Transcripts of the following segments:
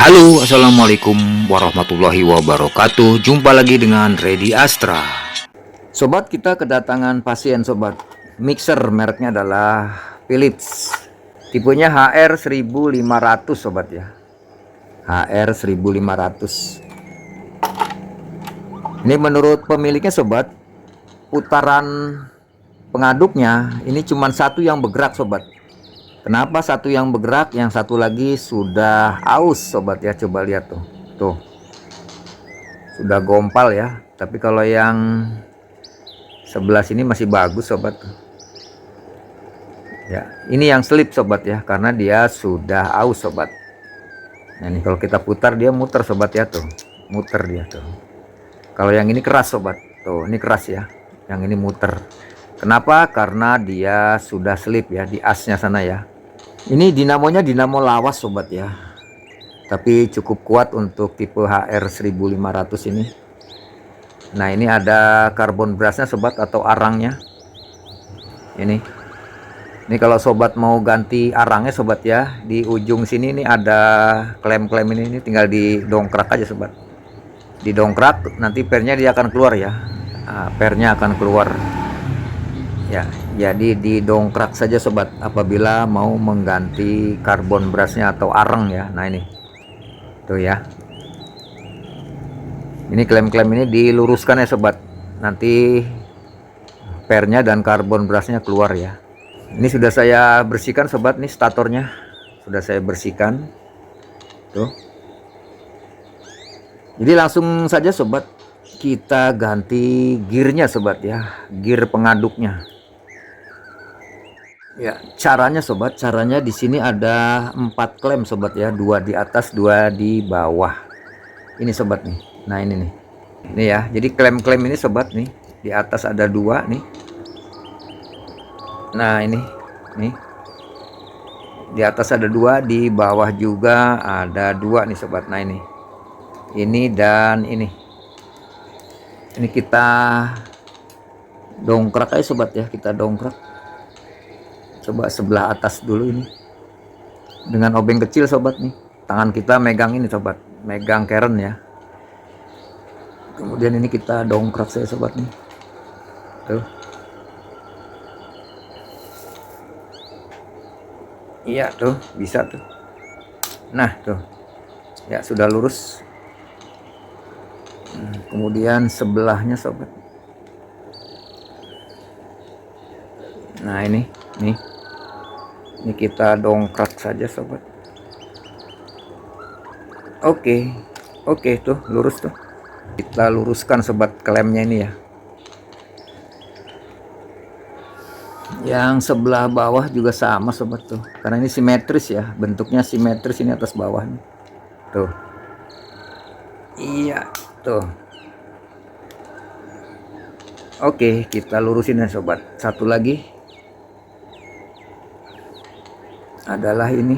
Halo, assalamualaikum warahmatullahi wabarakatuh. Jumpa lagi dengan Redi Astra. Sobat, kita kedatangan pasien sobat. Mixer mereknya adalah Philips. Tipenya HR 1500 sobat ya. HR 1500. Ini menurut pemiliknya sobat, putaran pengaduknya ini cuma satu yang bergerak sobat. Kenapa satu yang bergerak, yang satu lagi sudah aus sobat ya. Coba lihat tuh. Tuh. Sudah gompal ya. Tapi kalau yang sebelah sini masih bagus sobat. Ya, ini yang selip sobat ya, karena dia sudah aus sobat. Nah, ini kalau kita putar dia muter sobat ya tuh. Muter dia tuh. Kalau yang ini keras sobat. Tuh, ini keras ya. Yang ini muter. Kenapa? Karena dia sudah selip ya di asnya sana ya. Ini dinamonya dinamo lawas sobat ya. Tapi cukup kuat untuk tipe HR 1500 ini. Nah, ini ada karbon brasnya sobat atau arangnya. Ini kalau sobat mau ganti arangnya sobat ya, di ujung sini ini ada klem-klem ini tinggal didongkrak aja sobat. Didongkrak nanti pernya dia akan keluar ya. Nah, pernya akan keluar. Ya, jadi didongkrak saja sobat apabila mau mengganti karbon brasnya atau arang ya. Nah, ini tuh ya, ini klem-klem ini diluruskan ya sobat, nanti pernya dan karbon brasnya keluar ya. Ini sudah saya bersihkan sobat, nih statornya sudah saya bersihkan tuh. Jadi langsung saja sobat kita ganti gearnya sobat ya, gear pengaduknya. Ya, caranya sobat, caranya di sini ada 4 klem sobat ya, 2 di atas, 2 di bawah. Ini sobat nih. Nah, ini nih. Ini ya. Jadi klem-klem ini sobat nih, di atas ada 2 nih. Nah, ini. Nih. Di atas ada 2, di bawah juga ada 2 nih sobat. Nah, ini. Ini dan ini. Ini kita dongkrak aja sobat ya, kita dongkrak. Coba sebelah atas dulu ini dengan obeng kecil sobat nih, tangan kita megang ini sobat, megang keren ya. Kemudian ini kita dongkrak saya sobat nih tuh. Iya tuh, bisa tuh. Nah tuh ya, sudah lurus. Kemudian sebelahnya sobat. Nah, ini kita dongkrak saja sobat. Oke tuh lurus tuh. Kita luruskan sobat klemnya ini ya. Yang sebelah bawah juga sama sobat tuh, karena ini simetris ya, bentuknya simetris, ini atas bawah nih. Tuh. Iya tuh. Oke, kita lurusin ya sobat. Satu lagi adalah ini,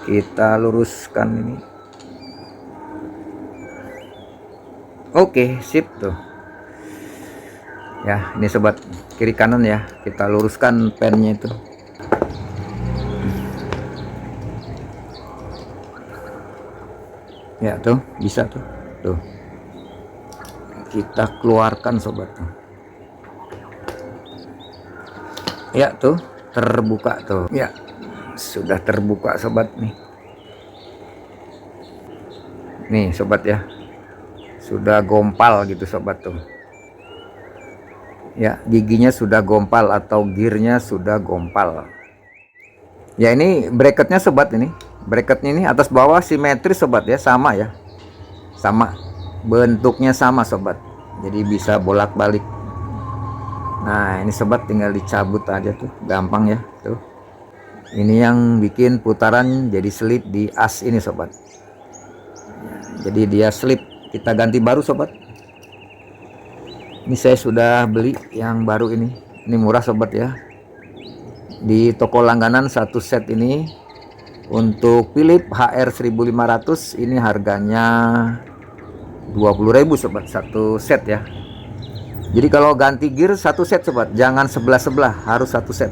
kita luruskan ini. Oke, sip tuh ya. Ini sobat, kiri kanan ya, kita luruskan pennya itu. Ya tuh, bisa tuh. Tuh, kita keluarkan sobat tuh. Ya tuh, terbuka tuh ya, sudah terbuka sobat nih. Nih sobat ya, sudah gompal gitu sobat tuh ya, giginya sudah gompal atau gearnya sudah gompal ya. Ini bracketnya sobat, ini bracketnya ini atas bawah simetris sobat ya, sama ya, sama bentuknya sama sobat, jadi bisa bolak-balik. Nah, ini sobat tinggal dicabut aja tuh, gampang ya tuh. Ini yang bikin putaran jadi selip di as ini sobat. Jadi dia slip, kita ganti baru sobat. Ini saya sudah beli yang baru ini murah sobat ya. Di toko langganan satu set ini untuk Philips HR 1500 ini harganya 20.000 sobat, satu set ya. Jadi kalau ganti gear satu set sobat, jangan sebelah-sebelah, harus satu set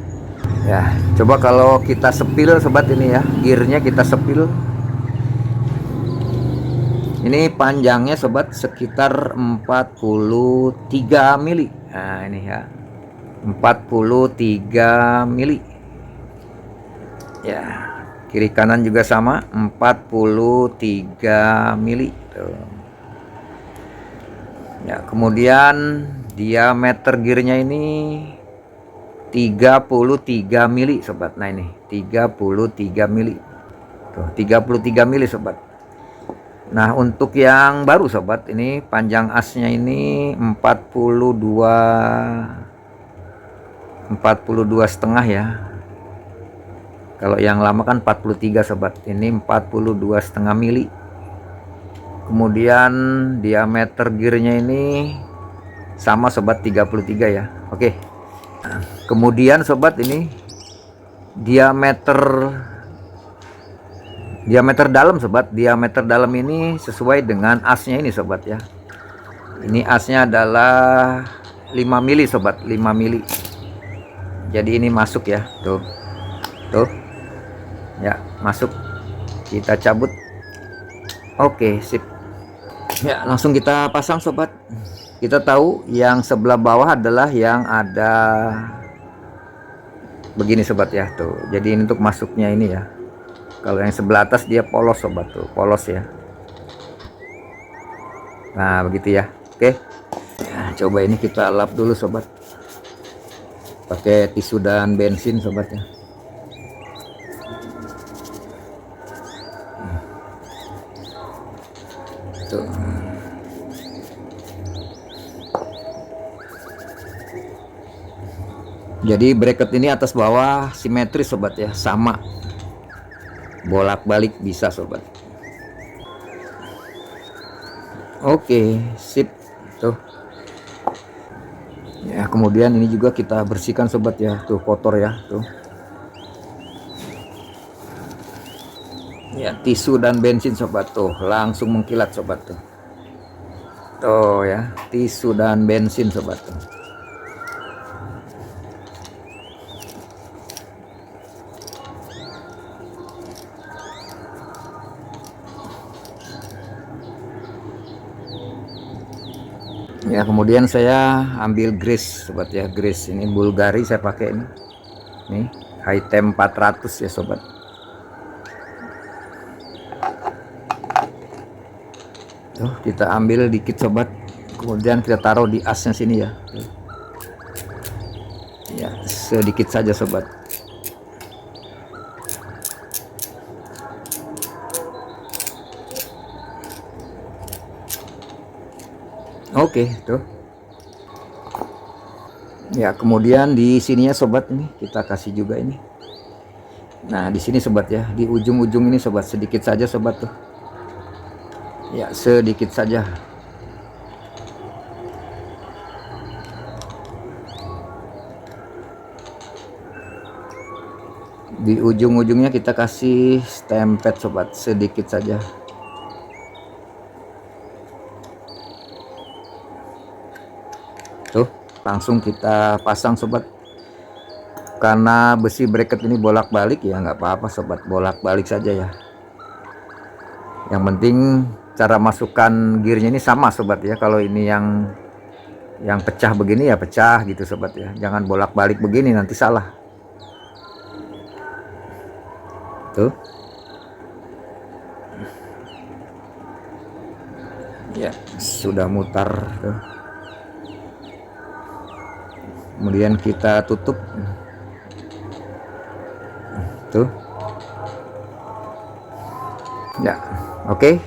Ya, coba kalau kita sepil sobat ini ya, gearnya kita sepil. Ini panjangnya sobat sekitar 43 mili. Nah ini ya, 43 mili ya. Kiri kanan juga sama 43 mili tuh. Ya, kemudian diameter gearnya ini 33 mili sobat. Nah ini 33 mili tuh, 33 mili sobat. Nah untuk yang baru sobat, ini panjang asnya ini 42 setengah ya. Kalau yang lama kan 43 sobat, ini 42 setengah mili. Kemudian diameter gearnya ini sama sobat 33 ya. Oke. Nah, kemudian sobat ini diameter dalam sobat, diameter dalam ini sesuai dengan asnya ini sobat ya. Ini asnya adalah 5 mili sobat, 5 mili. Jadi ini masuk ya, tuh ya, masuk. Kita cabut. Oke, sip ya, langsung kita pasang sobat. Kita tahu yang sebelah bawah adalah yang ada begini sobat ya, tuh. Jadi ini untuk masuknya ini ya. Kalau yang sebelah atas dia polos sobat, tuh polos ya. Nah begitu ya. Oke ya, coba ini kita lap dulu sobat, pakai tisu dan bensin sobat ya. Tuh. Jadi bracket ini atas bawah simetris sobat ya, sama, bolak-balik bisa sobat. Oke, sip tuh ya. Kemudian ini juga kita bersihkan sobat ya, tuh kotor ya, tuh ya. Tisu dan bensin sobat, tuh langsung mengkilat sobat, tuh ya, tisu dan bensin sobat tuh. Ya, kemudian saya ambil grease sobat ya, grease ini Bulgari saya pakai ini. Nih, high temp 400 ya sobat. Tuh, kita ambil dikit sobat. Kemudian kita taruh di asnya sini ya. Ya, sedikit saja sobat. Oke, tuh. Ya, kemudian di sininya sobat ini kita kasih juga ini. Nah, di sini sobat ya, di ujung-ujung ini sobat, sedikit saja sobat tuh. Ya, sedikit saja. Di ujung-ujungnya kita kasih stempet sobat, sedikit saja. Tuh, langsung kita pasang sobat. Karena besi bracket ini bolak-balik ya, nggak apa-apa sobat, bolak-balik saja ya. Yang penting cara masukkan gearnya ini sama sobat ya. Kalau ini yang pecah begini ya pecah gitu sobat ya, jangan bolak-balik begini, nanti salah. Tuh ya, sudah mutar tuh. Kemudian kita tutup tuh ya. Oke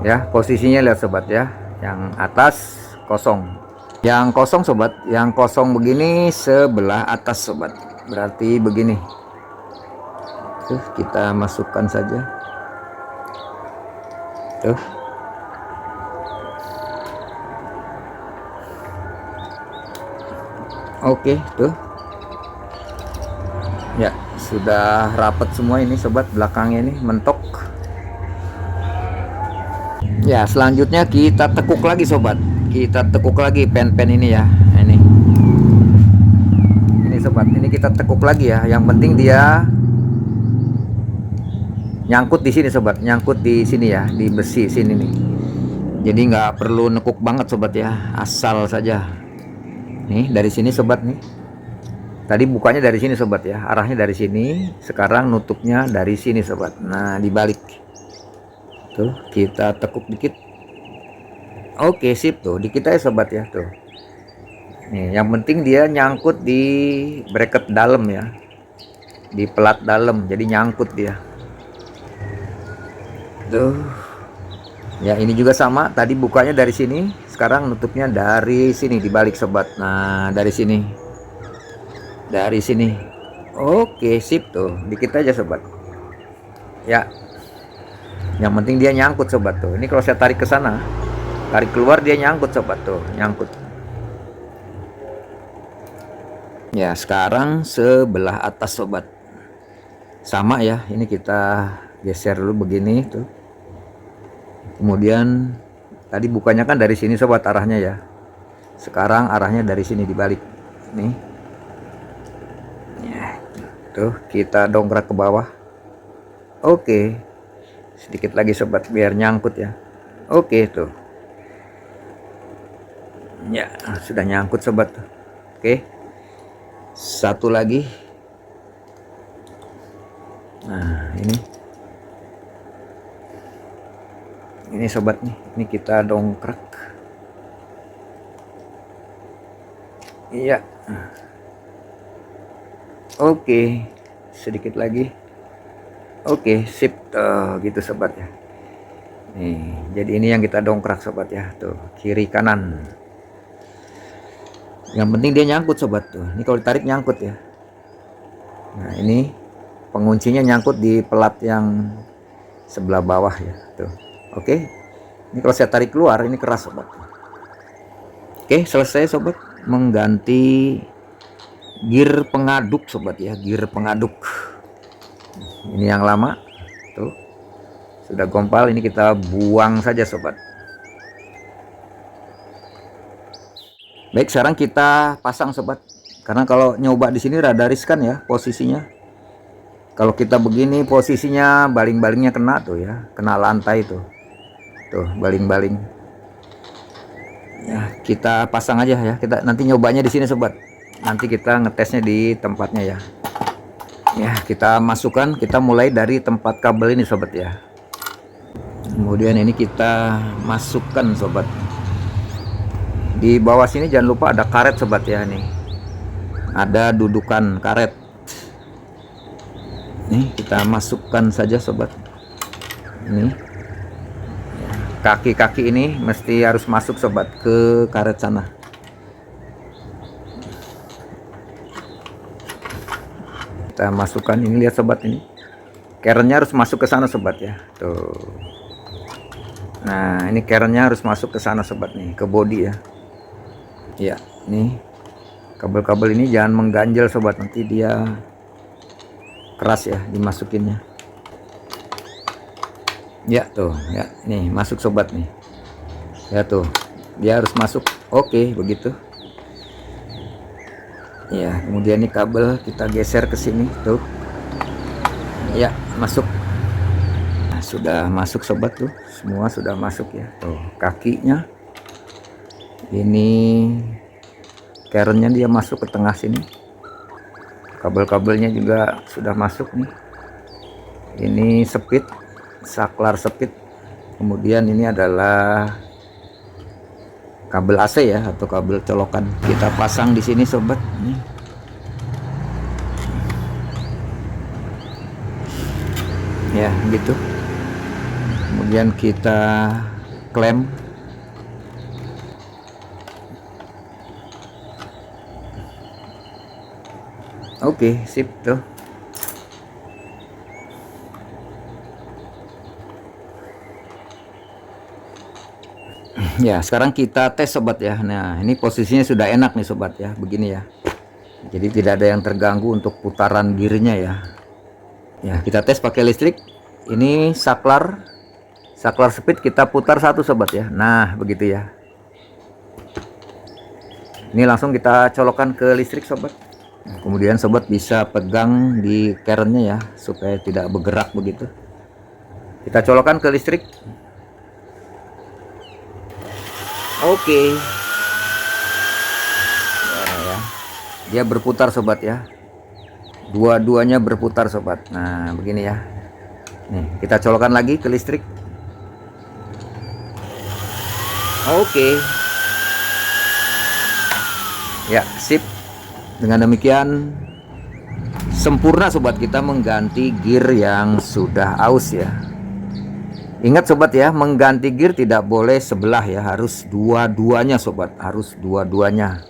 ya, posisinya lihat sobat ya, yang atas kosong, yang kosong sobat, yang kosong begini sebelah atas sobat, berarti begini tuh. Kita masukkan saja tuh. Oke tuh ya, sudah rapat semua ini sobat, belakangnya ini mentok ya. Selanjutnya kita tekuk lagi sobat, kita tekuk lagi pen-pen ini ya. Ini sobat, ini kita tekuk lagi ya. Yang penting dia nyangkut di sini sobat, nyangkut di sini ya, di besi sini nih. Jadi nggak perlu nekuk banget sobat ya, asal saja. Nih dari sini sobat nih. Tadi bukanya dari sini sobat ya, arahnya dari sini. Sekarang nutupnya dari sini sobat. Nah dibalik. Tuh kita tekuk dikit. Oke sip tuh, dikit aja sobat ya tuh. Nih yang penting dia nyangkut di bracket dalam ya, di pelat dalam. Jadi nyangkut dia. Tuh. Ya ini juga sama, tadi bukanya dari sini, sekarang nutupnya dari sini dibalik sobat. Nah dari sini, dari sini. Oke sip tuh, dikit aja sobat ya. Yang penting dia nyangkut sobat tuh. Ini kalau saya tarik ke sana, tarik keluar, dia nyangkut sobat tuh, nyangkut ya. Sekarang sebelah atas sobat sama ya, ini kita geser dulu begini tuh. Kemudian tadi bukanya kan dari sini sobat arahnya ya. Sekarang arahnya dari sini dibalik. Nih. Ya, tuh kita dongkrak ke bawah. Oke. Sedikit lagi sobat biar nyangkut ya. Oke tuh. Ya, sudah nyangkut sobat. Oke. Satu lagi. Nah, ini sobat nih, ini kita dongkrak. Iya. Oke, sedikit lagi. Oke sip gitu sobat ya. Nih jadi ini yang kita dongkrak sobat ya, tuh kiri kanan. Yang penting dia nyangkut sobat tuh. Ini kalau ditarik nyangkut ya. Nah ini penguncinya nyangkut di pelat yang sebelah bawah ya tuh. Oke, ini kalau saya tarik keluar ini keras sobat. Oke selesai sobat, mengganti gear pengaduk sobat ya, gear pengaduk. Ini yang lama tuh sudah gompal, ini kita buang saja sobat. Baik, sekarang kita pasang sobat, karena kalau nyoba di sini rada riskan ya posisinya. Kalau kita begini posisinya baling-balingnya kena tuh ya, kena lantai tuh baling-baling ya. Kita pasang aja ya, kita nanti nyobanya di sini sobat, nanti kita ngetesnya di tempatnya ya. Ya kita masukkan, kita mulai dari tempat kabel ini sobat ya. Kemudian ini kita masukkan sobat. Di bawah sini jangan lupa ada karet sobat ya, nih ada dudukan karet. Nih kita masukkan saja sobat. Ini kaki-kaki ini mesti harus masuk sobat ke karet sana. Kita masukkan, ini lihat sobat, ini kerennya harus masuk ke sana sobat ya tuh. Nah ini kerennya harus masuk ke sana sobat nih, ke bodi ya. Ya nih kabel-kabel ini jangan mengganjal sobat, nanti dia keras ya dimasukinnya ya tuh ya. Nih masuk sobat nih ya tuh, dia harus masuk. Oke begitu ya. Kemudian ini kabel kita geser ke sini tuh ya, masuk. Nah, sudah masuk sobat tuh, semua sudah masuk ya tuh. Kakinya ini kerennya dia masuk ke tengah sini, kabel-kabelnya juga sudah masuk nih. Ini speed, saklar speed. Kemudian ini adalah kabel AC ya, atau kabel colokan. Kita pasang di sini sobat nih. Ya gitu. Kemudian kita klem. Oke sip tuh. Ya sekarang kita tes sobat ya. Nah ini posisinya sudah enak nih sobat ya, begini ya. Jadi tidak ada yang terganggu untuk putaran gearnya ya. Ya kita tes pakai listrik. Ini saklar speed kita putar satu sobat ya. Nah begitu ya. Ini langsung kita colokkan ke listrik sobat. Kemudian sobat bisa pegang di kerennya ya, supaya tidak bergerak begitu. Kita colokkan ke listrik. Oke. Ya, dia berputar sobat ya. Dua-duanya berputar sobat. Nah begini ya. Nih kita colokkan lagi ke listrik. Oke. Ya sip. Dengan demikian sempurna sobat kita mengganti gear yang sudah aus ya. Ingat sobat ya, mengganti gear tidak boleh sebelah ya, harus dua-duanya sobat, harus dua-duanya.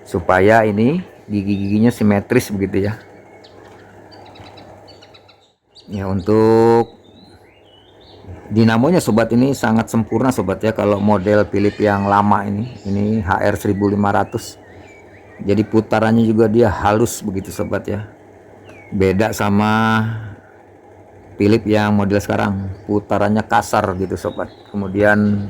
Supaya ini gigi-giginya simetris begitu ya. Ya untuk dinamonya sobat ini sangat sempurna sobat ya, kalau model Philips yang lama ini HR 1500. Jadi putarannya juga dia halus begitu sobat ya. Beda sama Philips yang model sekarang, putarannya kasar gitu sobat. Kemudian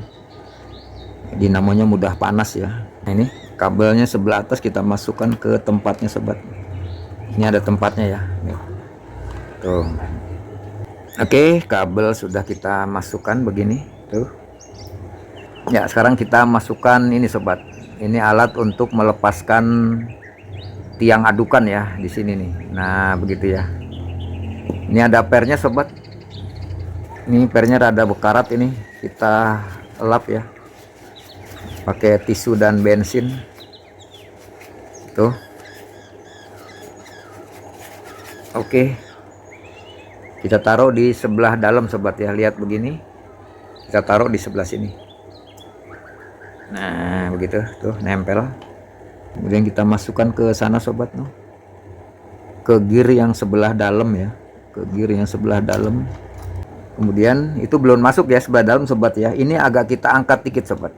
dinamonya mudah panas ya. Nah, ini kabelnya sebelah atas kita masukkan ke tempatnya sobat. Ini ada tempatnya ya. Nih. Tuh. Oke, kabel sudah kita masukkan begini. Tuh. Ya, sekarang kita masukkan ini sobat. Ini alat untuk melepaskan tiang adukan ya di sini nih. Nah, begitu ya. Ini ada pernya sobat. Ini pernya rada bekarat ini. Kita lap ya. Pakai tisu dan bensin. Tuh. Oke. Kita taruh di sebelah dalam sobat ya. Lihat begini. Kita taruh di sebelah sini. Nah, begitu. Tuh, nempel. Kemudian kita masukkan ke sana sobat, no. Ke gear yang sebelah dalam ya. Ke gear yang sebelah dalam. Kemudian itu belum masuk ya sebelah dalam sobat ya. Ini agak kita angkat dikit sobat.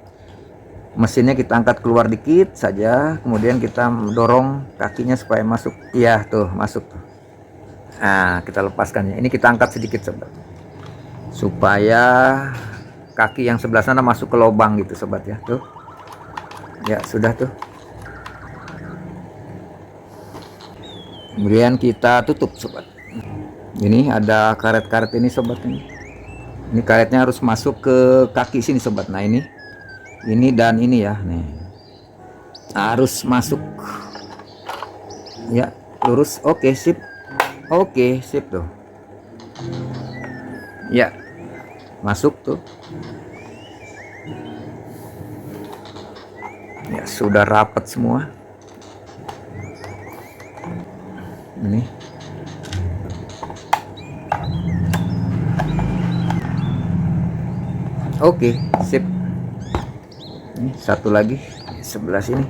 Mesinnya kita angkat keluar dikit saja. Kemudian kita dorong kakinya supaya masuk. Iya tuh masuk tuh. Nah kita lepaskannya. Ini kita angkat sedikit sobat. Supaya kaki yang sebelah sana masuk ke lubang gitu sobat ya. Tuh. Ya sudah tuh. Kemudian kita tutup sobat. Ini ada karet-karet ini sobat ini. Ini karetnya harus masuk ke kaki sini sobat. Nah ini dan ini ya, nih harus masuk. Ya lurus. Oke sip. Oke sip tuh. Ya masuk tuh. Ya sudah rapat semua. Ini. Oke, sip. Ini satu lagi sebelah sini.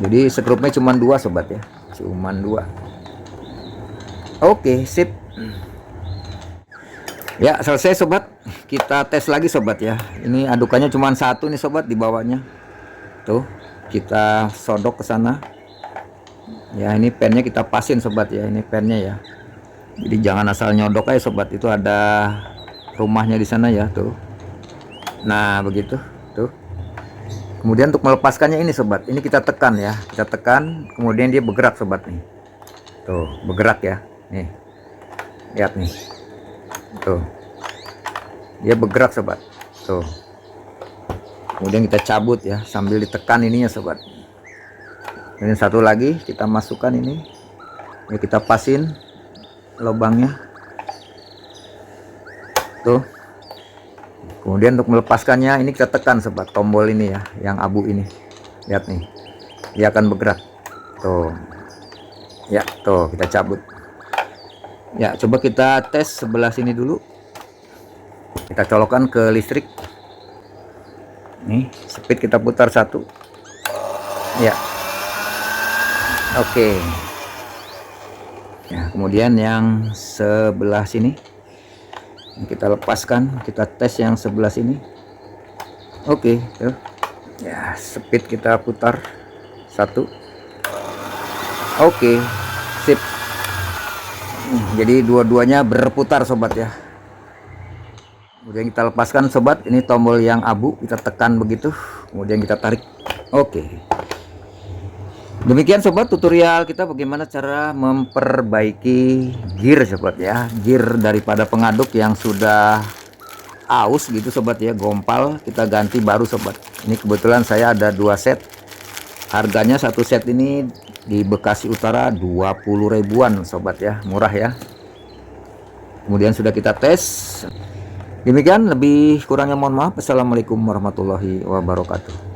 Jadi sekrupnya cuma 2 sobat ya, cuman 2. Oke, sip. Ya selesai sobat. Kita tes lagi sobat ya. Ini adukannya cuma 1 nih sobat di bawahnya. Tuh, kita sodok ke sana. Ya ini pennya kita pasin sobat ya. Ini pennya ya. Jadi jangan asal nyodok aja sobat. Itu ada rumahnya di sana ya tuh. Nah begitu tuh. Kemudian untuk melepaskannya ini sobat, ini kita tekan ya, kita tekan, kemudian dia bergerak sobat nih. Tuh bergerak ya, nih lihat nih, tuh dia bergerak sobat. Tuh kemudian kita cabut ya sambil ditekan ininya sobat. Ini satu lagi kita masukkan ini, kita pasin lubangnya. Tuh. Kemudian untuk melepaskannya ini kita tekan sobat tombol ini ya, yang abu ini. Lihat nih. Dia akan bergerak. Tuh. Ya, tuh kita cabut. Ya, coba kita tes sebelah sini dulu. Kita colokkan ke listrik. Nih, speed kita putar 1. Ya. Oke. Ya, kemudian yang sebelah sini kita lepaskan, kita tes yang sebelah sini. Oke, tuh. Ya, speed kita putar 1. Oke, sip. Jadi dua-duanya berputar sobat ya. Kemudian kita lepaskan sobat, ini tombol yang abu kita tekan begitu, kemudian kita tarik. Oke. Demikian sobat tutorial kita bagaimana cara memperbaiki gear sobat ya, gear daripada pengaduk yang sudah aus gitu sobat ya, gompal, kita ganti baru sobat. Ini kebetulan saya ada 2 set, harganya satu set ini di Bekasi Utara 20 ribuan sobat ya, murah ya. Kemudian sudah kita tes. Demikian, lebih kurangnya mohon maaf. Assalamualaikum warahmatullahi wabarakatuh.